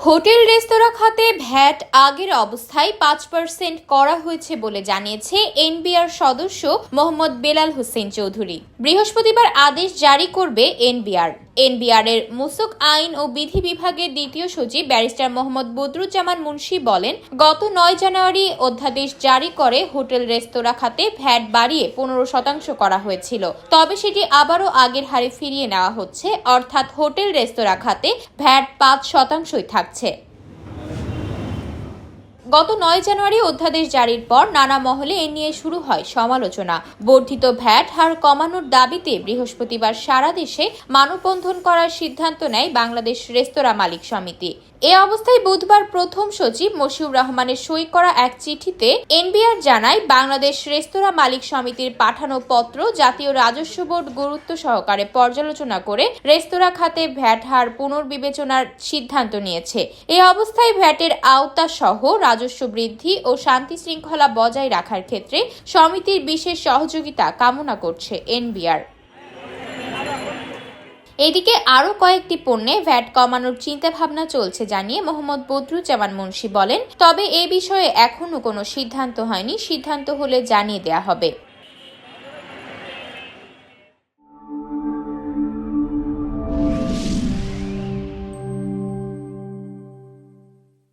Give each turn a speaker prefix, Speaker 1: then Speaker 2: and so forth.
Speaker 1: Hotel রেস্তোরাঁ খাতে VAT আগের অবস্থায় ৫% করা হয়েছে বলে জানিয়েছে এনবিআর সদস্য মোহাম্মদ বেলাল হোসেন চৌধুরী। বৃহস্পতিবার আদেশ জারি করবে এনবিআর এর মুসুক আইন ও বিধি বিভাগের দ্বিতীয় সচিব ব্যারিস্টার মোহাম্মদ বদরুজ্জামান মুন্সি বলেন, গত ৯ জানুয়ারি অধ্যাদেশ জারি করে হোটেল রেস্তোরাঁ খাতে ভ্যাট বাড়িয়ে ১৫% করা হয়েছিল। তবে সেটি আবারও আগের হারে ফিরিয়ে নেওয়া হচ্ছে, অর্থাৎ হোটেল রেস্তোরাঁ খাতে ভ্যাট ৫%ই থাকছে। গত ৯ জানুয়ারি অধ্যাদেশ জারির পর নানা মহলে এ নিয়ে শুরু হয় সমালোচনা। বর্ধিত ভ্যাট হার কমানোর দাবিতে বৃহস্পতিবার সারা দেশে মানববন্ধন করার সিদ্ধান্ত নেয় বাংলাদেশ রেস্তোরাঁ মালিক সমিতি। এ অবস্থায় বুধবার প্রথম সচিব মশিউর রহমানের সই করা এক চিঠিতে এনবিআর জানায়, বাংলাদেশ রেস্তোরাঁ মালিক সমিতির পাঠানো পত্র জাতীয় রাজস্ব বোর্ড গুরুত্ব সহকারে পর্যালোচনা করে রেস্তোরাঁ খাতে ভ্যাট হার পুনর্বিবেচনার সিদ্ধান্ত নিয়েছে। এ অবস্থায় ভ্যাটের আওতা সহ রাজস্ব বৃদ্ধি ও শান্তি শৃঙ্খলা বজায় রাখার ক্ষেত্রে সমিতির বিশেষ সহযোগিতা কামনা করছে এনবিআর। এদিকে আরও কয়েকটি পণ্যে ভ্যাট কমানোর চিন্তাভাবনা চলছে জানিয়ে মোহাম্মদ বদরুজ্জামান মুন্সি বলেন, তবে এ বিষয়ে এখনো কোনো সিদ্ধান্ত হয়নি, সিদ্ধান্ত হলে জানিয়ে দেওয়া হবে।